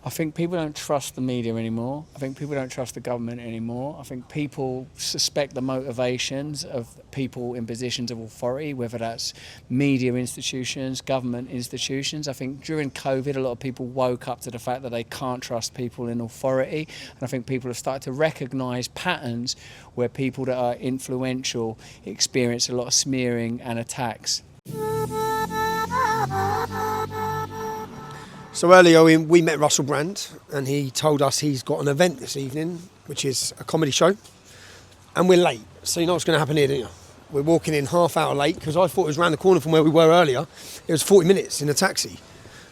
I think people don't trust the media anymore. I think people don't trust the government anymore. I think people suspect the motivations of people in positions of authority, whether that's media institutions, government institutions. I think during COVID, a lot of people woke up to the fact that they can't trust people in authority. And I think people have started to recognise patterns where people that are influential experience a lot of smearing and attacks. So earlier we met Russell Brand and he told us he's got an event this evening, which is a comedy show. And we're late, so you know what's going to happen here, don't you? We're walking in half hour late because I thought it was around the corner from where we were earlier. It was 40 minutes in a taxi.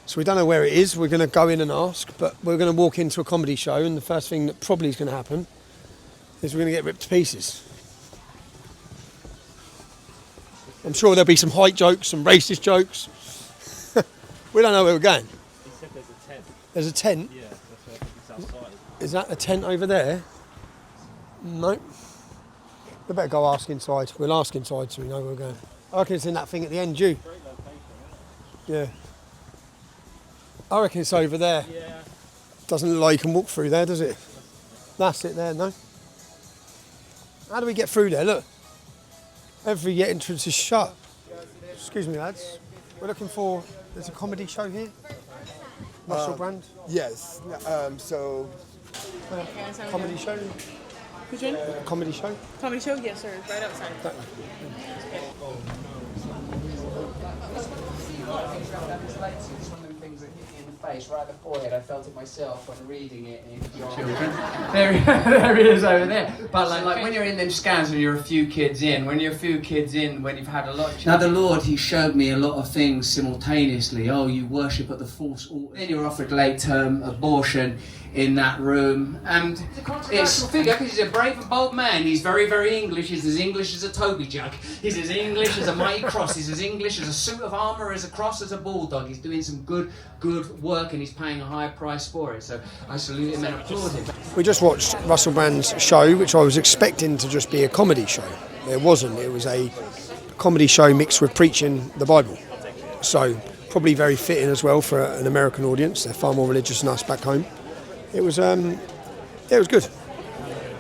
So we don't know where it is. We're going to go in and ask, but we're going to walk into a comedy show and the first thing that probably is going to happen is we're going to get ripped to pieces. I'm sure there'll be some height jokes, some racist jokes. We don't know where we're going. There's a tent. There's a tent? Yeah, that's where I think it's outside. Is that a tent over there? No. We better go ask inside. We'll ask inside so we know where we're going. I reckon it's in that thing at the end, you. Yeah. I reckon it's over there. Yeah. Doesn't look like you can walk through there, does it? That's it there, no? How do we get through there? Look. Every entrance is shut. Excuse me, lads. We're looking for... There's a comedy show here. Russell Brand. Yes. Comedy show. Which one? Comedy show. Comedy show? Yes, sir. Right outside. It's one of them things that hit me in the face right at the forehead. I felt it myself when reading it in children. There he is over there. But like when you're in them scans and you're a few kids in, when you've had a lot of... Now the Lord, he showed me a lot of things simultaneously. Oh, you worship at the false altar. Then you're offered late-term abortion in that room. And he's a controversial figure because he's a brave and bold man. He's very, very English. He's as English as a Toby jug. He's as English as a mighty cross. He's as English as a suit of armour, as a cross, as a bulldog. He's doing some good work and he's paying a high price for it. So I salute him and applaud him. We just watched Russell Brand's show, which I was expecting to just be a comedy show. It wasn't. It was a comedy show mixed with preaching the Bible. So probably very fitting as well for an American audience. They're far more religious than us back home. It was good. It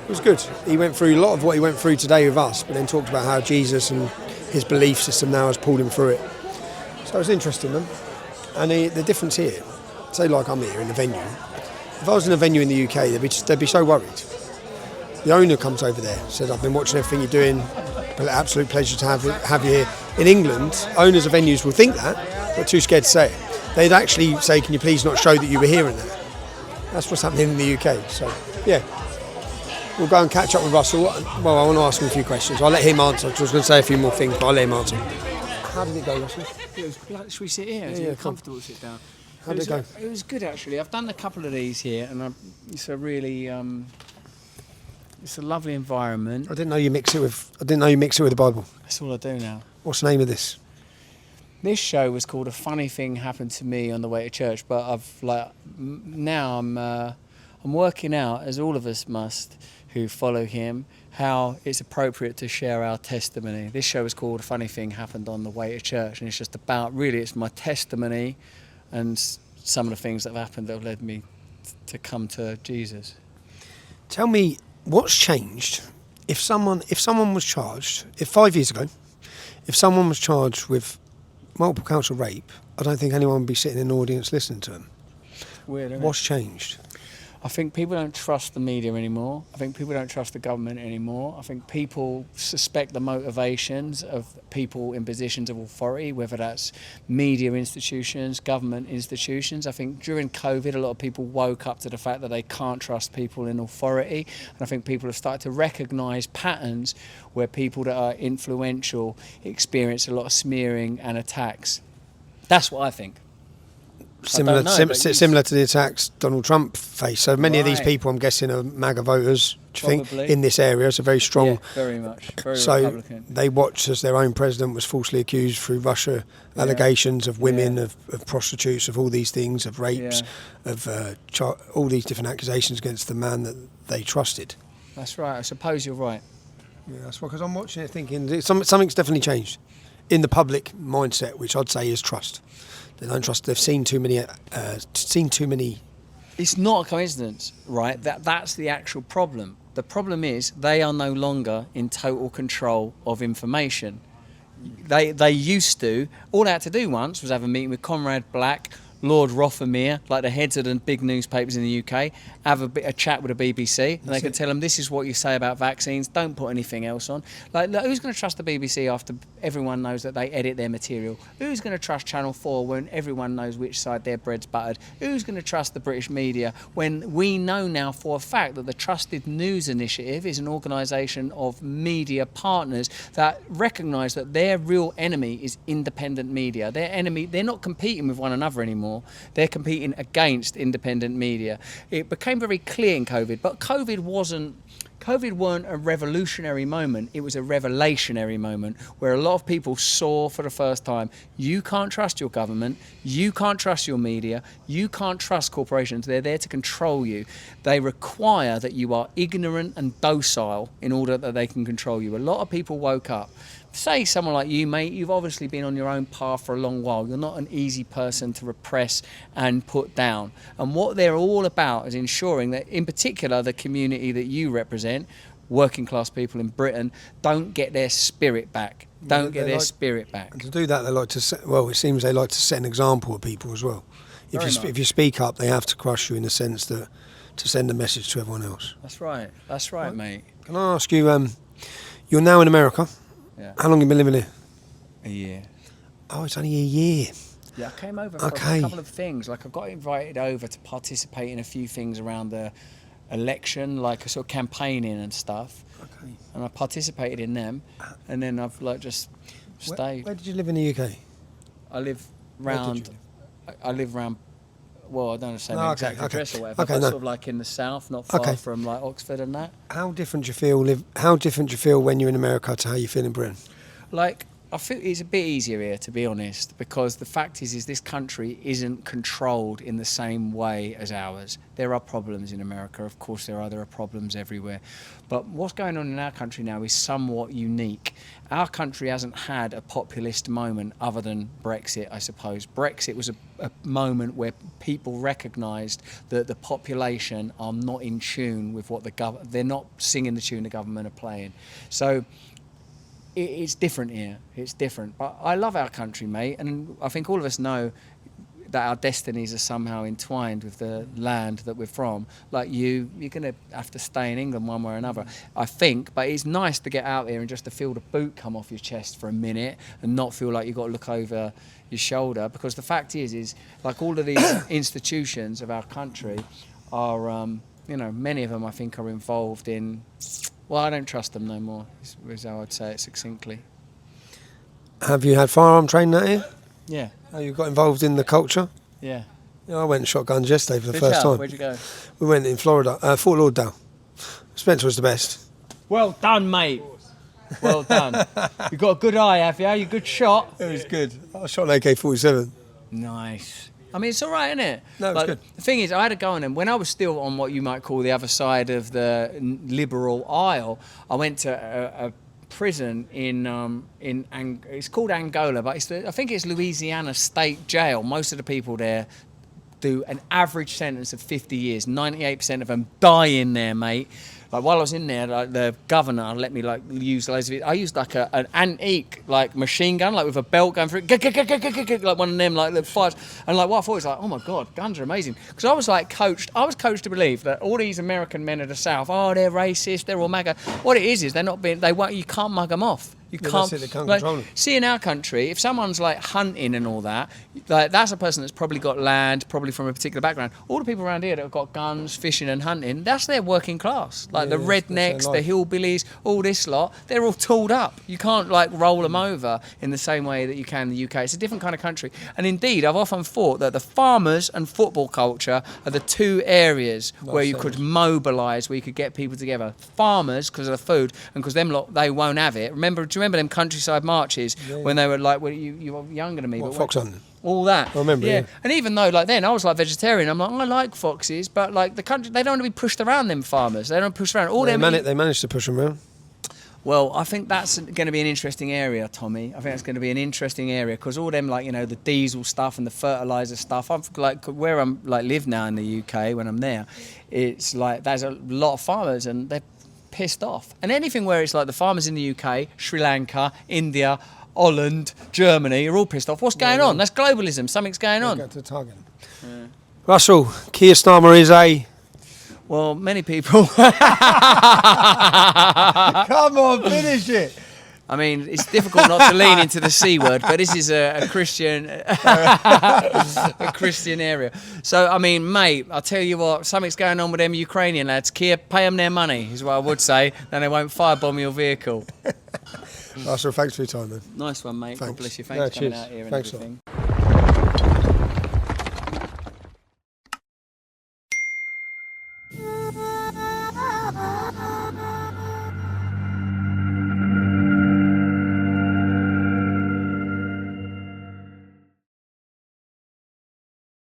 was good. He went through a lot of what he went through today with us, but then talked about how Jesus and his belief system now has pulled him through it. So it was interesting, man. And the difference here, say like I'm here in the venue. If I was in a venue in the UK, they'd be so worried. The owner comes over there, said, I've been watching everything you're doing. Absolute pleasure to have you here. In England, owners of venues will think that, but too scared to say it. They'd actually say, can you please not show that you were here and that? That's what's happening in the UK. So, yeah. We'll go and catch up with Russell. Well, I want to ask him a few questions. I'll let him answer. I was going to say a few more things, but I'll let him answer. How did it go, Russell? Should we sit here? Yeah, Comfortable to sit down. How did it go? It was good, actually. I've done a couple of these here, and it's a really... it's a lovely environment. I didn't know you mix it with the Bible. That's all I do now. What's the name of this? This show was called A Funny Thing Happened to Me on the Way to Church, but I'm working out, as all of us must who follow him, how it's appropriate to share our testimony. This show is called A Funny Thing Happened on the Way to Church, and it's just about, really, it's my testimony and some of the things that have happened that have led me to come to Jesus. Tell me, what's changed if someone was charged, if 5 years ago, if someone was charged with multiple counts of rape, I don't think anyone would be sitting in an audience listening to them. Weird, isn't What's it? changed? I think people don't trust the media anymore. I think people don't trust the government anymore. I think people suspect the motivations of people in positions of authority, whether that's media institutions, government institutions. I think during COVID, a lot of people woke up to the fact that they can't trust people in authority. And I think people have started to recognise patterns where people that are influential experience a lot of smearing and attacks. That's what I think. Similar to the attacks Donald Trump faced. So many of these Right. people, I'm guessing, are MAGA voters, do you think, Probably. in this area. It's a very strong... Yeah, very much. Very so Republican. they watched as their own president was falsely accused through Russia, allegations of women, of prostitutes, of all these things, of rapes, of all these different accusations against the man that they trusted. That's right. I suppose you're right. Yeah, that's why, because I'm watching it thinking something's definitely changed in the public mindset, which I'd say is trust. They don't trust. They've seen too many It's not a coincidence, right? That's the actual problem. The problem is they are no longer in total control of information. They used to. All they had to do once was have a meeting with Conrad Black, Lord Rothermere, like the heads of the big newspapers in the UK, have a chat with the BBC, and they could tell them, this is what you say about vaccines, don't put anything else on. Like, who's going to trust the BBC after everyone knows that they edit their material? Who's going to trust Channel 4 when everyone knows which side their bread's buttered? Who's going to trust the British media when we know now for a fact that the Trusted News Initiative is an organisation of media partners that recognise that their real enemy is independent media. Their enemy, they're not competing with one another anymore. They're competing against independent media. It became very clear in COVID, but COVID weren't a revolutionary moment, it was a revelationary moment where a lot of people saw for the first time, you can't trust your government, you can't trust your media, you can't trust corporations, they're there to control you. They require that you are ignorant and docile in order that they can control you. A lot of people woke up. Say someone like you, mate, you've obviously been on your own path for a long while. You're not an easy person to repress and put down. And what they're all about is ensuring that, in particular, the community that you represent, working class people in Britain, don't get their spirit back. Don't get their spirit back. And to do that, they like to set, well, it seems they like to set an example of people as well. If you speak up, they have to crush you in the sense that to send a message to everyone else. That's right. That's right, mate. Can I ask you, you're now in America. Yeah. How long have you been living here? A year. Oh, it's only a year. Yeah, I came over for a couple of things. Like, I got invited over to participate in a few things around the election, like a sort of campaigning and stuff. Okay. And I participated in them, and then I've just stayed. Where did you live in the UK? I live round. I live round. Well, I don't know the exact address or whatever. Okay, but sort of like in the south, not far from like Oxford and that. How different do you feel? How different do you feel when you're in America to how you feel in Britain? Like, I feel it's a bit easier here, to be honest, because the fact is this country isn't controlled in the same way as ours. There are problems in America, of course there are problems everywhere. But what's going on in our country now is somewhat unique. Our country hasn't had a populist moment other than Brexit, I suppose. Brexit was a moment where people recognised that the population are not in tune with what they're not singing the tune the government are playing. So it's different here. It's different. But I love our country, mate, and I think all of us know that our destinies are somehow entwined with the land that we're from. Like you're going to have to stay in England one way or another, I think. But it's nice to get out here and just to feel the boot come off your chest for a minute and not feel like you've got to look over your shoulder. Because the fact is like all of these institutions of our country are, many of them I think are involved in, well, I don't trust them no more, is how I'd say it succinctly. Have you had firearm training out here? Yeah. Oh, you got involved in the culture? Yeah. Yeah, I went and shot guns yesterday for the first time. Where'd you go? We went in Florida, Fort Lauderdale. Spencer was the best. Well done, mate. Well done. You got a good eye, have you? You good shot. It was good. I shot an AK-47. Nice. I mean, it's all right, isn't it? No, it's good. The thing is, I had a go on them. When I was still on what you might call the other side of the liberal aisle, I went to a prison it's called Angola, but I think it's Louisiana State Jail. Most of the people there do an average sentence of 50 years. 98% of them die in there, mate. Like while I was in there, like the governor let me use loads of it. I used like an antique machine gun, like with a belt going through it, like one of them like the fires. And like what I thought was like, oh my god, guns are amazing. Because I was coached to believe that all these American men of the South, they're racist, they're all MAGA. What it is they're not being, you can't mug them off. You can't. They can't control them. See, in our country, if someone's like hunting and all that, like that's a person that's probably got land, probably from a particular background. All the people around here that have got guns, fishing and hunting, that's their working class. Like the rednecks, the hillbillies, all this lot, they're all tooled up. You can't roll them over in the same way that you can in the UK. It's a different kind of country. And indeed, I've often thought that the farmers and football culture are the two areas where you could mobilise, where you could get people together. Farmers, because of the food, and because them lot, they won't have it. Do you remember them countryside marches when they were you were younger than me? Fox hunting? All that. I remember, yeah. And even though then I was vegetarian, I'm I like foxes, but the country, they don't want to be pushed around, them farmers. They don't push around. They managed to push them around. Well, I think that's going to be an interesting area, Tommy. I think it's going to be an interesting area because all them, like, you know, the diesel stuff and the fertilizer stuff. I've like where I'm like live now in the UK when I'm there, it's like there's a lot of farmers and they're pissed off. And anything where it's like the farmers in the UK, Sri Lanka, India, Holland, Germany are all pissed off. What's going on? That's globalism. Something's going on. Get to target. Russell, Keir Starmer is a. Well, many people. Come on, finish it. I mean, it's difficult not to lean into the C word, but this is a Christian, a Christian area. So, I mean, mate, I'll tell you what, something's going on with them Ukrainian lads. Keir, pay them their money, is what I would say. Then they won't firebomb your vehicle. Russell, thanks for your time, man. Nice one, mate. Thanks. God bless you. Thanks for coming cheers. out here and Thanks a lot. everything.